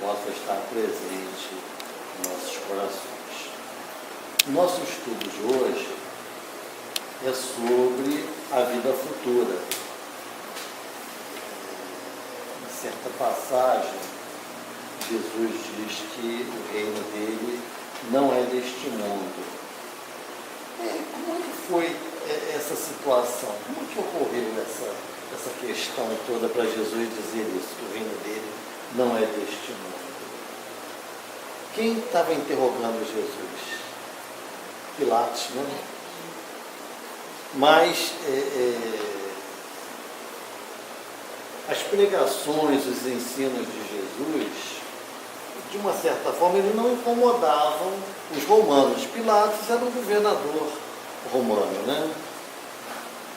possa estar presente em nossos corações. O nosso estudo de hoje é sobre a vida futura. Em certa passagem, Jesus diz que o reino dele não é deste mundo. Como é que foi essa situação? Como é que ocorreu essa questão toda para Jesus dizer isso, que o reino dele não é deste mundo? Quem estava interrogando Jesus? Pilatos, não é? Mas as pregações, os ensinos de Jesus, de uma certa forma, eles não incomodavam os romanos. Pilatos era um governador romano, né?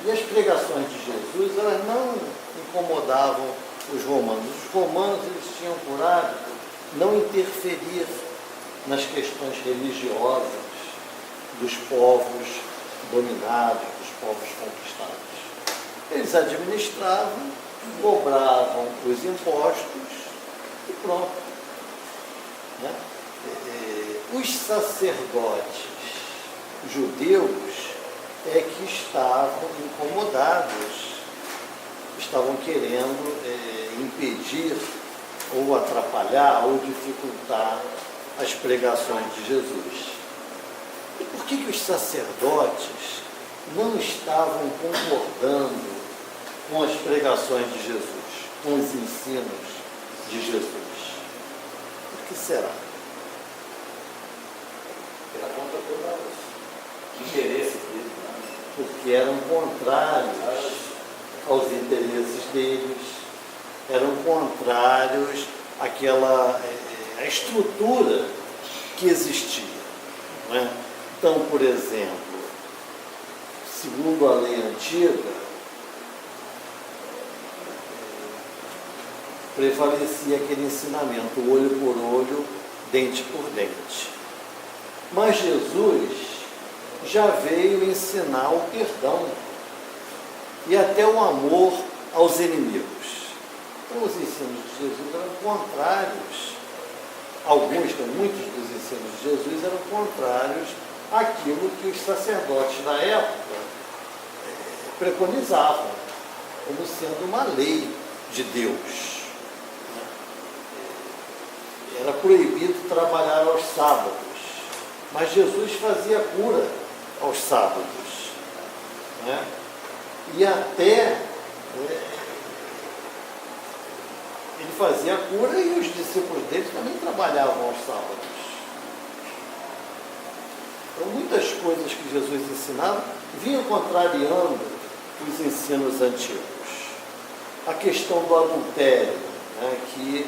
E as pregações de Jesus, elas não incomodavam os romanos. Os romanos, eles tinham por hábito não interferir nas questões religiosas dos povos dominados, dos povos conquistados. Eles administravam, cobravam os impostos e pronto. Né? Os sacerdotes judeus é que estavam incomodados, estavam querendo impedir ou atrapalhar ou dificultar as pregações de Jesus. E por que os sacerdotes não estavam concordando com as pregações de Jesus, com os ensinos de Jesus? Por que será? Pela conta toda o interesse dele. Porque eram contrários aos interesses deles, eram contrários àquela à estrutura que existia. Não é? Então, por exemplo, segundo a lei antiga, prevalecia aquele ensinamento, olho por olho, dente por dente. Mas Jesus já veio ensinar o perdão e até o amor aos inimigos. Então, os ensinos de Jesus eram contrários, muitos dos ensinos de Jesus eram contrários àquilo que os sacerdotes da época preconizavam como sendo uma lei de Deus. Era proibido trabalhar aos sábados, mas Jesus fazia cura aos sábados. Né? E até ele fazia cura e os discípulos dele também trabalhavam aos sábados. Então, muitas coisas que Jesus ensinava vinham contrariando os ensinos antigos. A questão do adultério, né, que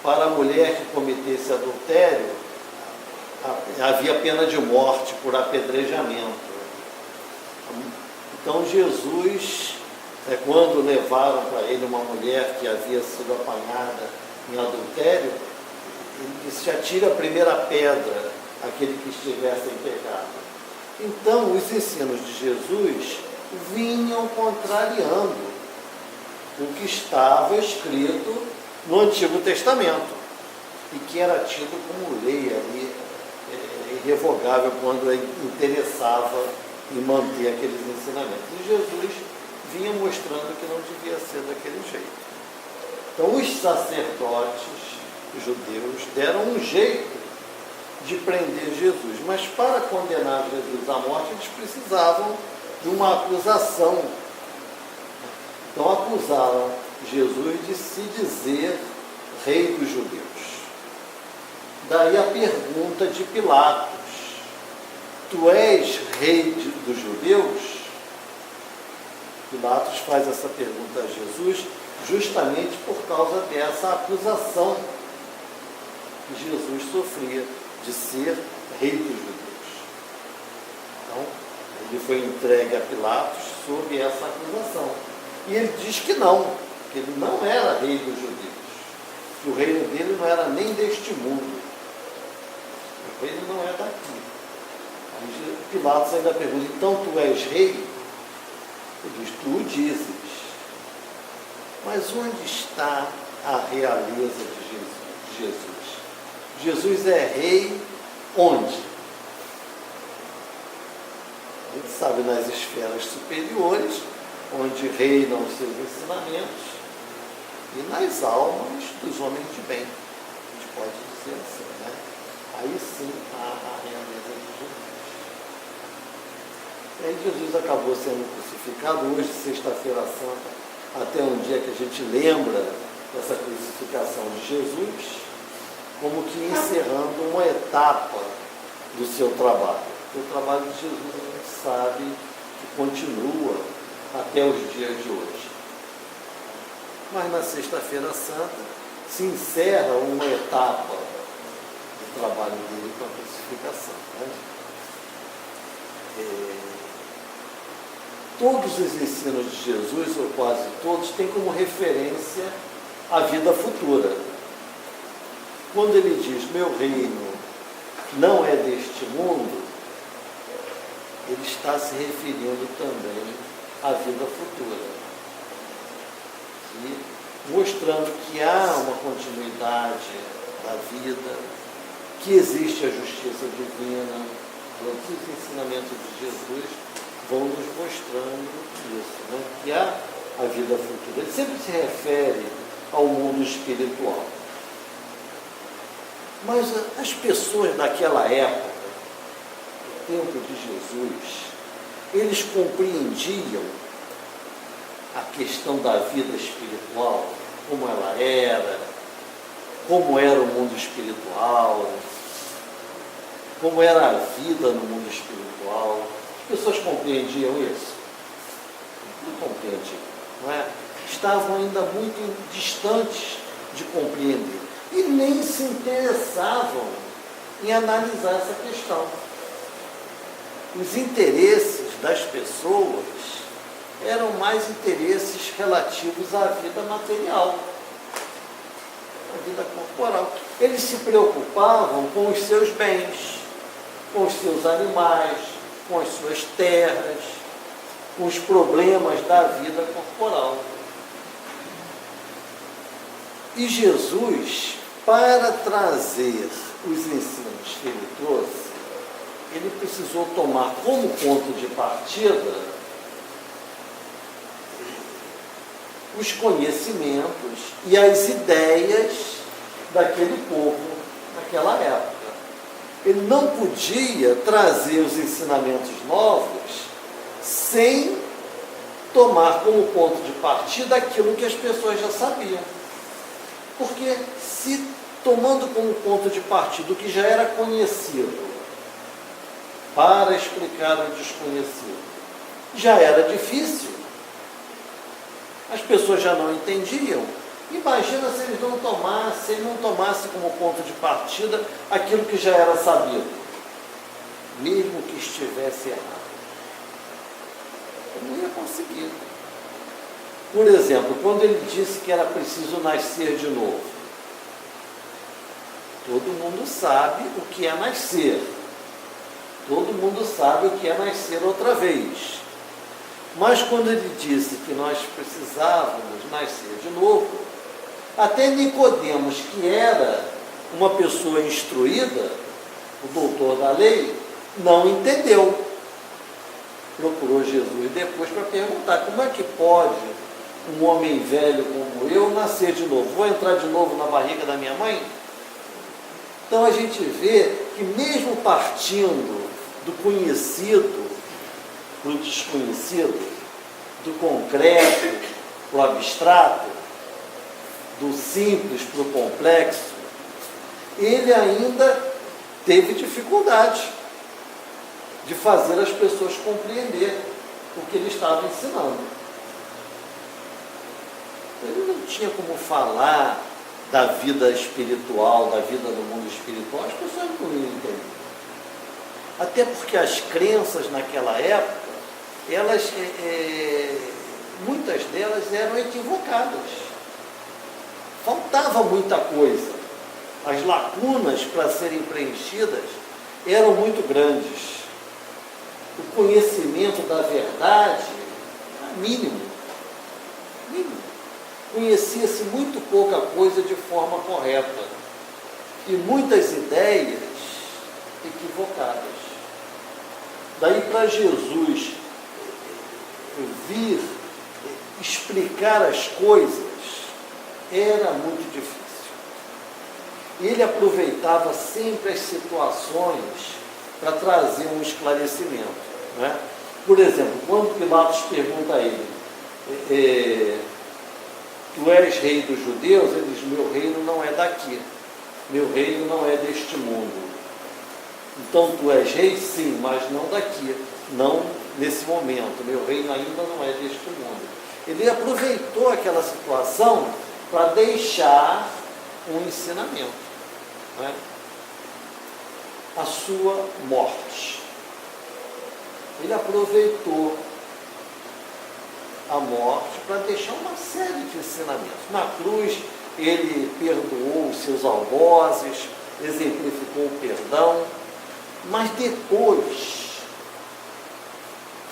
para a mulher que cometesse adultério, havia pena de morte por apedrejamento. Então, Jesus, quando levaram para ele uma mulher que havia sido apanhada em adultério, ele disse: atire a primeira pedra aquele que estivesse em pecado. Então, os ensinos de Jesus vinham contrariando o que estava escrito no Antigo Testamento e que era tido como lei ali, irrevogável quando interessava em manter aqueles ensinamentos. E Jesus vinha mostrando que não devia ser daquele jeito. Então, os sacerdotes judeus deram um jeito de prender Jesus, mas para condenar Jesus à morte, eles precisavam de uma acusação. Então, acusaram Jesus de se dizer rei dos judeus. Daí a pergunta de Pilatos: tu és rei dos judeus? Pilatos faz essa pergunta a Jesus justamente por causa dessa acusação que Jesus sofria de ser rei dos judeus. Então, ele foi entregue a Pilatos sob essa acusação. E ele diz que não, que ele não era rei dos judeus, que o reino dele não era nem deste mundo. O reino não é daqui. Aí Pilatos ainda pergunta: então tu és rei? Ele diz: tu o dizes. Mas onde está a realeza de Jesus. Jesus é rei onde? A gente sabe, nas esferas superiores, onde reinam os seus ensinamentos, e nas almas dos homens de bem. A gente pode dizer assim, né? Aí sim a realeza de Jesus. E aí Jesus acabou sendo crucificado hoje, sexta-feira santa, até um dia que a gente lembra dessa crucificação de Jesus, como que encerrando uma etapa do seu trabalho. O trabalho de Jesus, a gente sabe que continua até os dias de hoje. Mas na sexta-feira santa se encerra uma etapa do trabalho dele com a crucificação. Né? Todos os ensinos de Jesus, ou quase todos, têm como referência a vida futura. Quando ele diz, meu reino não é deste mundo, ele está se referindo também à vida futura. E mostrando que há uma continuidade da vida, que existe a justiça divina. Todos os ensinamentos de Jesus vão nos mostrando isso, né? Que há a vida futura. Ele sempre se refere ao mundo espiritual. Mas as pessoas daquela época, no tempo de Jesus, eles compreendiam a questão da vida espiritual, como ela era, como era o mundo espiritual, como era a vida no mundo espiritual. As pessoas compreendiam isso? Não compreendiam, não é? Estavam ainda muito distantes de compreender e nem se interessavam em analisar essa questão. Os interesses das pessoas eram mais interesses relativos à vida material, à vida corporal. Eles se preocupavam com os seus bens, com os seus animais, com as suas terras, com os problemas da vida corporal. E Jesus, para trazer os ensinos que ele trouxe, ele precisou tomar como ponto de partida os conhecimentos e as ideias daquele povo naquela época. Ele não podia trazer os ensinamentos novos sem tomar como ponto de partida aquilo que as pessoas já sabiam. Porque se tomando como ponto de partida o que já era conhecido para explicar o desconhecido, já era difícil, as pessoas já não entendiam. Imagina se eles não tomassem como ponto de partida aquilo que já era sabido, mesmo que estivesse errado. Eu não ia conseguir. Por exemplo, quando ele disse que era preciso nascer de novo, todo mundo sabe o que é nascer. Todo mundo sabe o que é nascer outra vez. Mas quando ele disse que nós precisávamos nascer de novo, até Nicodemos, que era uma pessoa instruída, o doutor da lei, não entendeu. Procurou Jesus depois para perguntar, como é que pode um homem velho como eu nascer de novo? Vou entrar de novo na barriga da minha mãe? Então a gente vê que mesmo partindo do conhecido para o desconhecido, do concreto para o abstrato, do simples para o complexo, ele ainda teve dificuldade de fazer as pessoas compreender o que ele estava ensinando. Ele não tinha como falar da vida espiritual, da vida no mundo espiritual, as pessoas não iam entender. Até porque as crenças naquela época, elas, muitas delas eram equivocadas. Faltava muita coisa. As lacunas para serem preenchidas eram muito grandes. O conhecimento da verdade era mínimo. Mínimo. conhecia-se muito pouca coisa de forma correta e muitas ideias equivocadas. Daí para Jesus vir explicar as coisas era muito difícil. Ele aproveitava sempre as situações para trazer um esclarecimento, né? Por exemplo, quando Pilatos pergunta a ele, tu és rei dos judeus? Ele diz, meu reino não é daqui, meu reino não é deste mundo. Então tu és rei? Sim, mas não daqui, não nesse momento, meu reino ainda não é deste mundo. Ele aproveitou aquela situação para deixar um ensinamento, né? A sua morte. Ele aproveitou a morte para deixar uma série de ensinamentos. Na cruz, ele perdoou os seus algozes, exemplificou o perdão, mas depois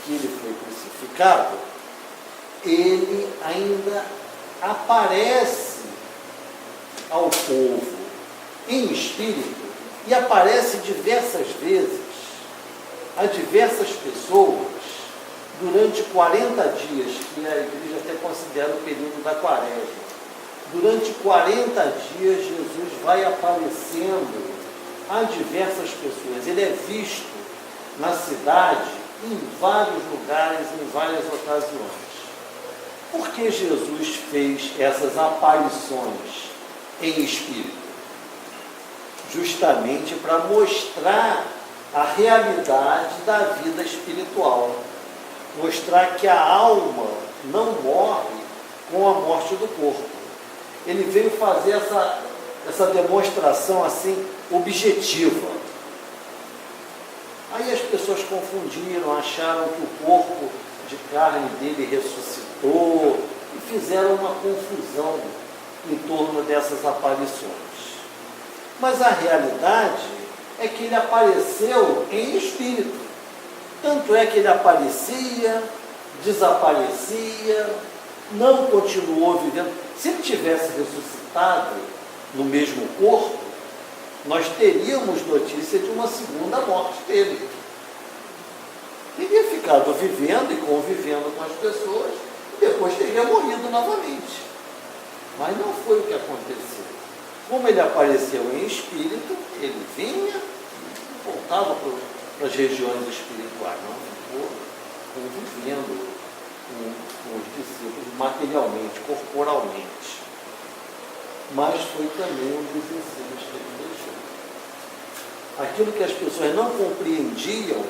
que ele foi crucificado, ele ainda aparece ao povo em espírito e aparece diversas vezes a diversas pessoas durante 40 dias, que a igreja até considera o período da quaresma. Durante 40 dias, Jesus vai aparecendo a diversas pessoas. Ele é visto na cidade, em vários lugares, em várias ocasiões. Por que Jesus fez essas aparições em espírito? Justamente para mostrar a realidade da vida espiritual. Mostrar que a alma não morre com a morte do corpo. Ele veio fazer essa demonstração assim, objetiva. Aí as pessoas confundiram, acharam que o corpo de carne dele ressuscitou e fizeram uma confusão em torno dessas aparições. Mas a realidade é que ele apareceu em espírito. Tanto é que ele aparecia, desaparecia, não continuou vivendo. Se ele tivesse ressuscitado no mesmo corpo, nós teríamos notícia de uma segunda morte dele. Teria ficado vivendo e convivendo com as pessoas e depois teria morrido novamente. Mas não foi o que aconteceu. Como ele apareceu em espírito, ele vinha e voltava para as regiões espirituais. Não ficou convivendo com os discípulos materialmente, corporalmente. Mas foi também um dos ensinos que ele deixou. Aquilo que as pessoas não compreendiam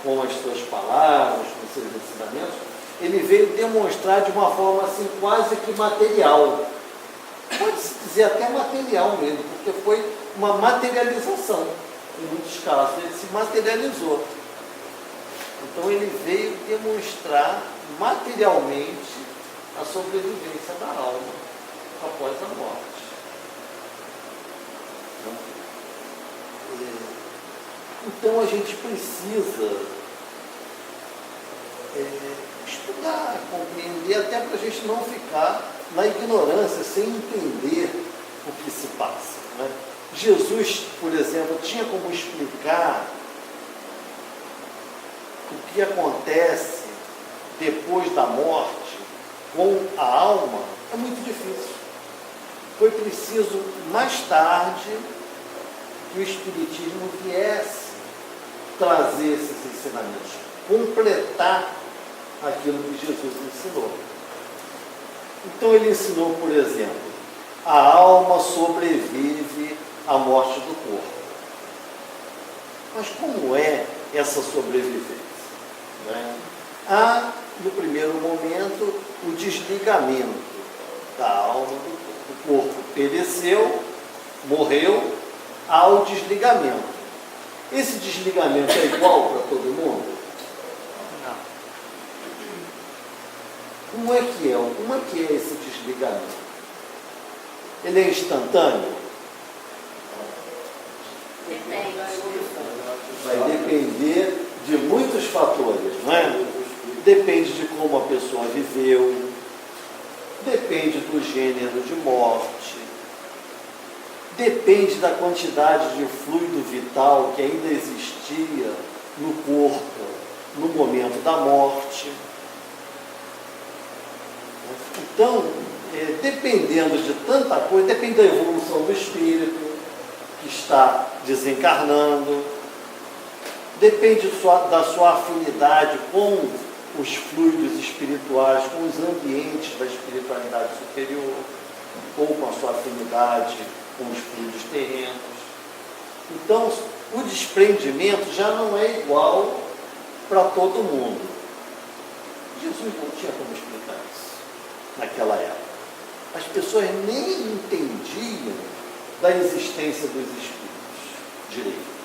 com as suas palavras, com os seus ensinamentos, ele veio demonstrar de uma forma assim quase que material. Pode-se dizer até material mesmo, porque foi uma materialização. Em muitos casos, ele se materializou. Então, ele veio demonstrar materialmente a sobrevivência da alma após a morte. Então, a gente precisa estudar, compreender, até para a gente não ficar na ignorância, sem entender o que se passa, né? Jesus, por exemplo, tinha como explicar o que acontece depois da morte com a alma? É muito difícil. Foi preciso, mais tarde, que o Espiritismo viesse trazer esses ensinamentos, completar aquilo que Jesus ensinou. Então ele ensinou, por exemplo, a alma sobrevive à morte do corpo. Mas como é essa sobrevivência? Né? Há, no primeiro momento, o desligamento da alma do corpo. O corpo pereceu, morreu, há o desligamento. Esse desligamento é igual para todo mundo? Como é que é? Como é que é esse desligamento? Ele é instantâneo? Depende. Vai depender de muitos fatores, não é? Depende de como a pessoa viveu, depende do gênero de morte, depende da quantidade de fluido vital que ainda existia no corpo no momento da morte. Então, dependendo de tanta coisa, depende da evolução do espírito que está desencarnando, depende da sua afinidade com os fluidos espirituais, com os ambientes da espiritualidade superior, ou com a sua afinidade com os fluidos terrenos. Então, o desprendimento já não é igual para todo mundo. Jesus não tinha como explicar isso naquela época. As pessoas nem entendiam da existência dos espíritos direito.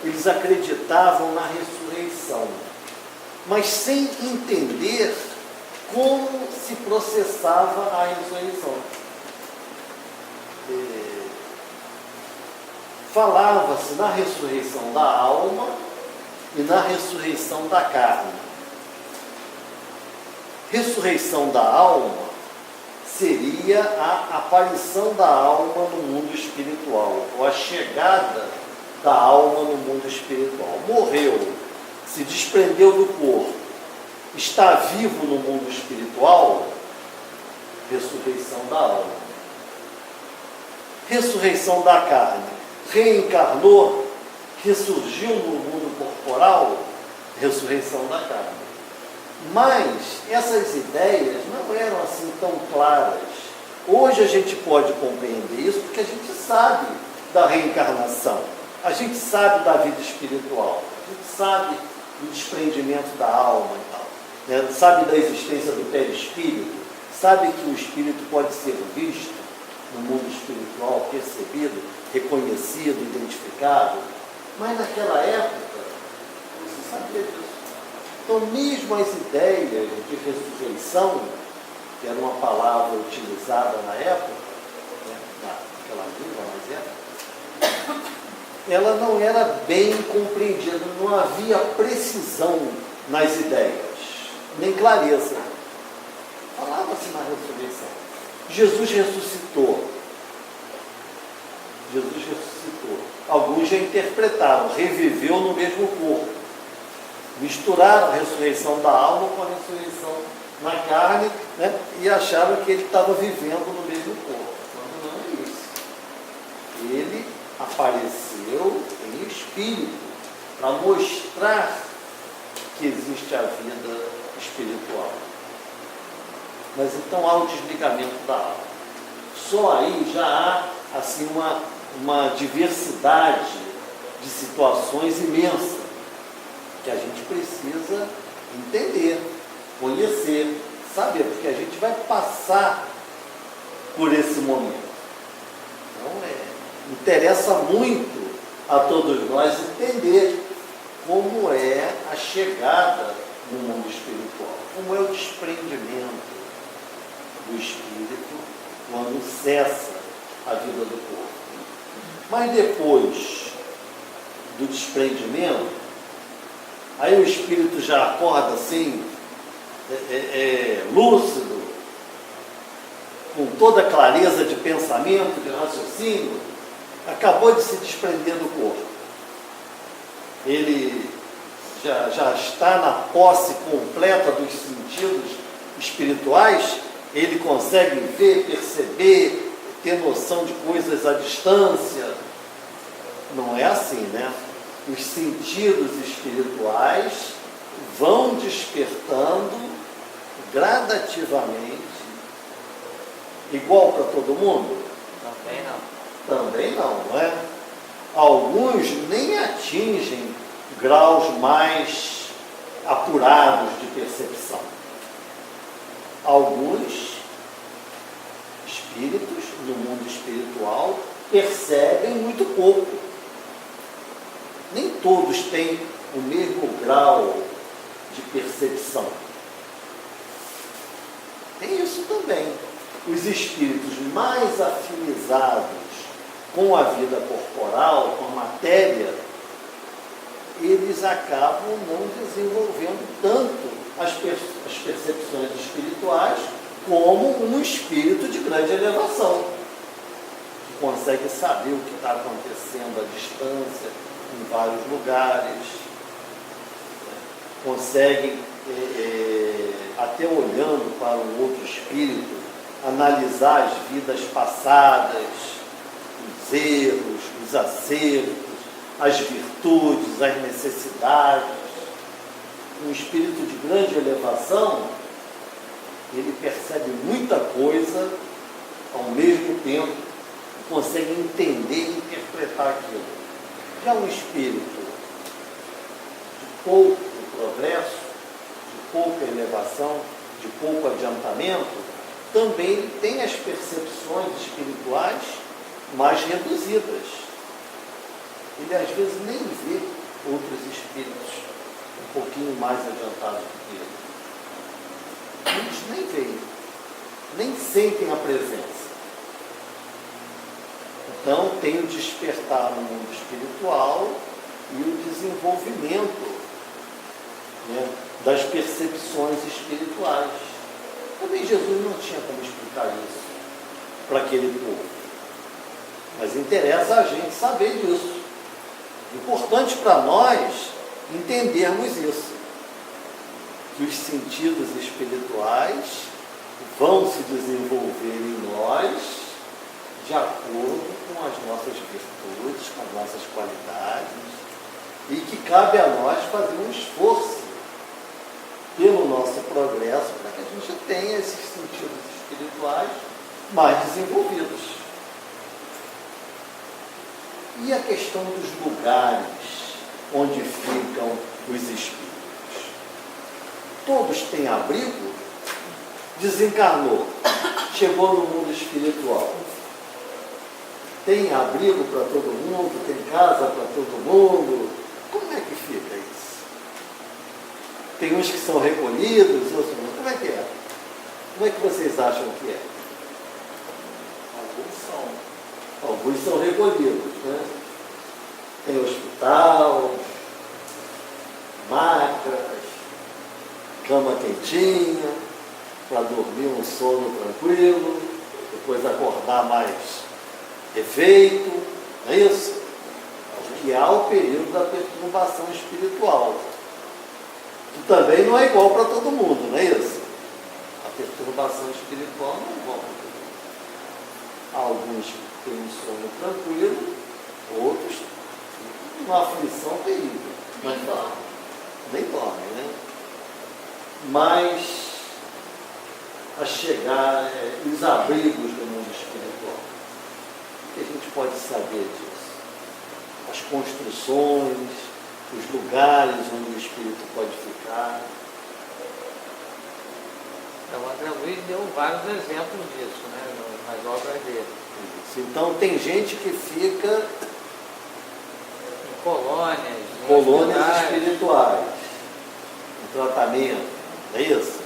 Eles acreditavam na ressurreição, mas sem entender como se processava a ressurreição. Falava-se na ressurreição da alma e na ressurreição da carne. Ressurreição da alma seria a aparição da alma no mundo espiritual, ou a chegada da alma no mundo espiritual. Morreu, se desprendeu do corpo, está vivo no mundo espiritual, ressurreição da alma. Ressurreição da carne, reencarnou, ressurgiu no mundo corporal, ressurreição da carne. Mas essas ideias não eram assim tão claras. Hoje a gente pode compreender isso porque a gente sabe da reencarnação, a gente sabe da vida espiritual, a gente sabe do desprendimento da alma e tal, né? Sabe da existência do perispírito, sabe que o espírito pode ser visto no mundo espiritual, percebido, reconhecido, identificado. Mas naquela época não se sabia disso. Então, mesmo as ideias de ressurreição, que era uma palavra utilizada na época, né, naquela língua mais época, ela não era bem compreendida, não havia precisão nas ideias, nem clareza. Falava-se na ressurreição. Jesus ressuscitou. Jesus ressuscitou. Alguns já interpretaram, reviveu no mesmo corpo. Misturaram a ressurreição da alma com a ressurreição na carne, né? E acharam que ele estava vivendo no mesmo corpo. Quando não é isso. Ele apareceu em espírito para mostrar que existe a vida espiritual. Mas então há o desligamento da alma. Só aí já há assim, uma diversidade de situações imensa que a gente precisa entender, conhecer, saber, porque a gente vai passar por esse momento. Então, interessa muito a todos nós entender como é a chegada no mundo espiritual, como é o desprendimento do espírito quando cessa a vida do corpo. Mas depois do desprendimento, aí o espírito já acorda assim, lúcido, com toda a clareza de pensamento, de raciocínio, acabou de se desprender do corpo. Ele já está na posse completa dos sentidos espirituais, ele consegue ver, perceber, ter noção de coisas à distância. Não é assim, né? Os sentidos espirituais vão despertando gradativamente, igual para todo mundo? Também não. Também não é? Alguns nem atingem graus mais apurados de percepção. Alguns espíritos no mundo espiritual percebem muito pouco. Nem todos têm o mesmo grau de percepção. Tem isso também. Os espíritos mais afinizados com a vida corporal, com a matéria, eles acabam não desenvolvendo tanto as percepções espirituais como um espírito de grande elevação, que consegue saber o que está acontecendo à distância, em vários lugares, consegue, até olhando para um outro espírito, analisar as vidas passadas, os erros, os acertos, as virtudes, as necessidades. Um espírito de grande elevação, ele percebe muita coisa ao mesmo tempo, consegue entender e interpretar aquilo. Já um espírito de pouco progresso, de pouca elevação, de pouco adiantamento, também tem as percepções espirituais mais reduzidas. Ele às vezes nem vê outros espíritos um pouquinho mais adiantados do que ele. Eles nem veem, nem sentem a presença. Então tem o despertar no mundo espiritual e o desenvolvimento, né, das percepções espirituais. Também Jesus não tinha como explicar isso para aquele povo. Mas interessa a gente saber disso. Importante para nós entendermos isso. Que os sentidos espirituais vão se desenvolver em nós de acordo com as nossas virtudes, com as nossas qualidades, e que cabe a nós fazer um esforço pelo nosso progresso para que a gente tenha esses sentidos espirituais mais desenvolvidos. E a questão dos lugares onde ficam os espíritos? Todos têm abrigo? Desencarnou, chegou no mundo espiritual. Tem abrigo para todo mundo? Tem casa para todo mundo? Como é que fica isso? Tem uns que são recolhidos, outros não. Como é que é? Como é que vocês acham que é? Alguns são recolhidos, né? Tem hospital, macas, cama quentinha, para dormir um sono tranquilo, depois acordar mais refeito, não é isso? Que há o período da perturbação espiritual, que também não é igual para todo mundo, não é isso? A perturbação espiritual não é igual para todo mundo. Há alguns que têm um sono tranquilo, outros uma aflição terrível. Nem dormem, né? Mas a chegar, os abrigos do mundo espiritual. O que a gente pode saber disso? As construções, os lugares onde o espírito pode ficar. O André Luiz deu vários exemplos disso, né, nas obras dele. Então tem gente que fica em colônias espirituais, em tratamento, não é isso?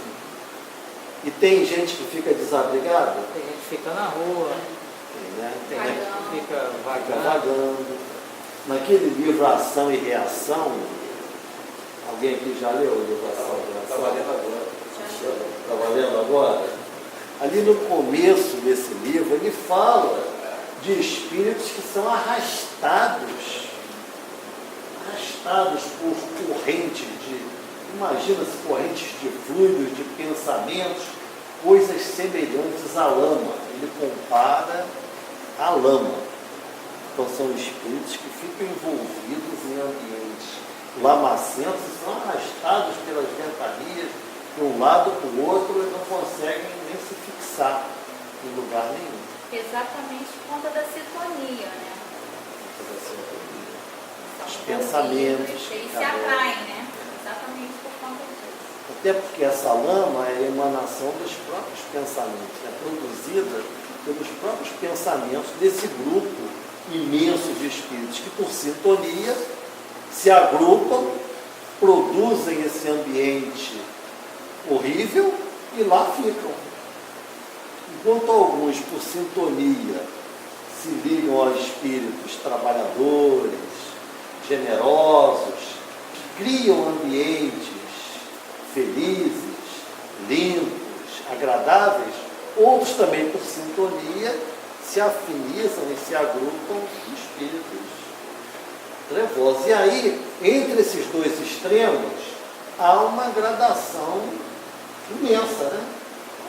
E tem gente que fica desabrigada? Tem gente que fica na rua, tem gente que fica vagando. Naquele livro Ação e Reação, alguém aqui já leu o livro Ação e Reação? Estava lendo agora. Estava lendo agora? Ali no começo desse livro, ele fala de espíritos que são arrastados por correntes imagina-se correntes de fluidos, de pensamentos, coisas semelhantes à lama. Ele compara a lama. Então são espíritos que ficam envolvidos em ambientes lamacentos e são arrastados pelas ventanias de um lado para o outro e não conseguem nem se fixar em lugar nenhum. Exatamente por conta da sintonia, né? Os pensamentos. Eles se atraem, né? Exatamente por conta disso. Até porque essa lama é a emanação dos próprios pensamentos, é produzida pelos próprios pensamentos desse grupo imenso de espíritos que, por sintonia, se agrupam, produzem esse ambiente horrível e lá ficam. Enquanto alguns, por sintonia, se ligam a espíritos trabalhadores, generosos, que criam ambientes felizes, limpos, agradáveis, outros também por sintonia se afinizam e se agrupam em espíritos trevosos. E aí, entre esses dois extremos, há uma gradação imensa, né?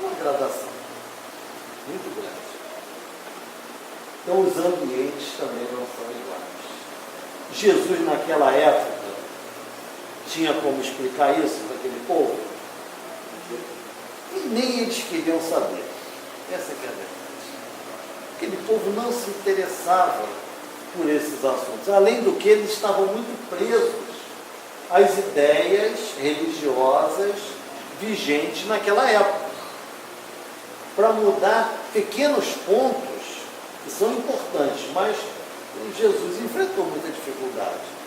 Uma gradação muito grande. Então, os ambientes também não são iguais. Jesus, naquela época, tinha como explicar isso para aquele povo? E nem eles queriam saber. Essa que é a verdade. Aquele povo não se interessava por esses assuntos. Além do que, eles estavam muito presos às ideias religiosas vigentes naquela época. Para mudar pequenos pontos que são importantes, mas Jesus enfrentou muita dificuldade.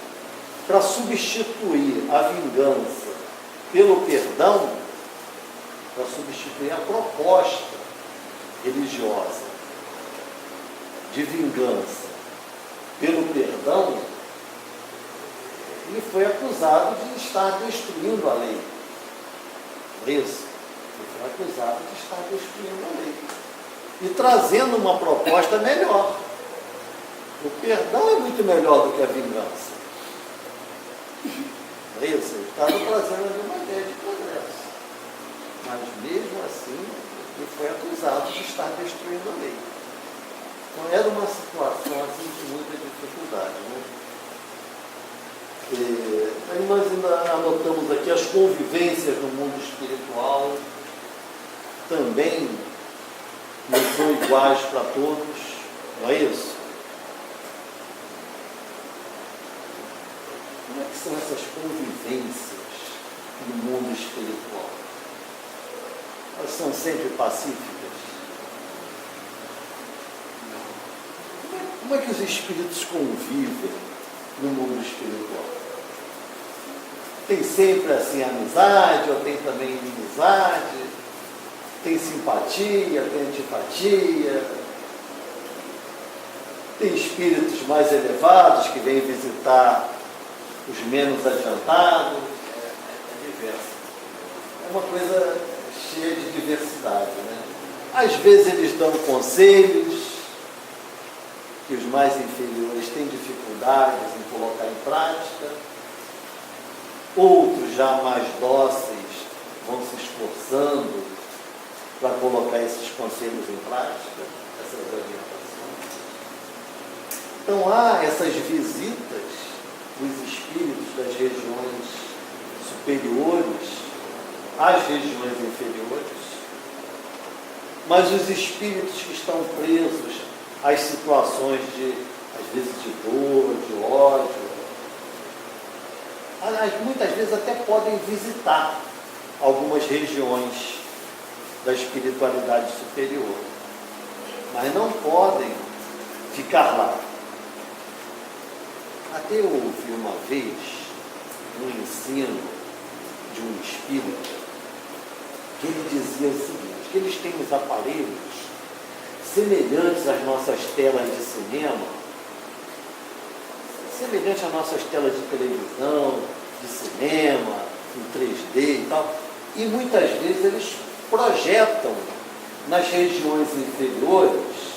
Para substituir a vingança pelo perdão, para substituir a proposta religiosa de vingança pelo perdão, ele foi acusado de estar destruindo a lei. Isso. Ele foi acusado de estar destruindo a lei. E trazendo uma proposta melhor. O perdão é muito melhor do que a vingança. É isso, ele estava trazendo uma ideia de progresso. Mas mesmo assim, ele foi acusado de estar destruindo a lei. Então era uma situação assim, de muita dificuldade. Né? Aí nós ainda anotamos aqui as convivências no mundo espiritual também não são iguais para todos, não é isso? Como é que são essas convivências no mundo espiritual? Elas são sempre pacíficas? Como é que os espíritos convivem no mundo espiritual? Tem sempre assim amizade, ou tem também inimizade? Tem simpatia, tem antipatia? Tem espíritos mais elevados que vêm visitar os menos adiantados? É diverso. É uma coisa cheia de diversidade, né? Às vezes eles dão conselhos que os mais inferiores têm dificuldades em colocar em prática. Outros já mais dóceis vão se esforçando para colocar esses conselhos em prática, essas orientações. Então há essas visitas dos espíritos das regiões superiores às regiões inferiores, mas os espíritos que estão presos às situações de, às vezes, de dor, de ódio, muitas vezes até podem visitar algumas regiões da espiritualidade superior, mas não podem ficar lá. Até eu ouvi uma vez um ensino de um espírito que ele dizia o seguinte, que eles têm os aparelhos semelhantes às nossas telas de cinema, semelhantes às nossas telas de televisão, de cinema, em 3D e tal, e muitas vezes eles projetam nas regiões inferiores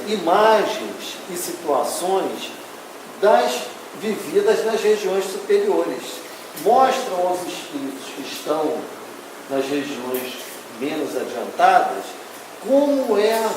imagens e situações das vividas nas regiões superiores. Mostram aos espíritos que estão nas regiões menos adiantadas como é a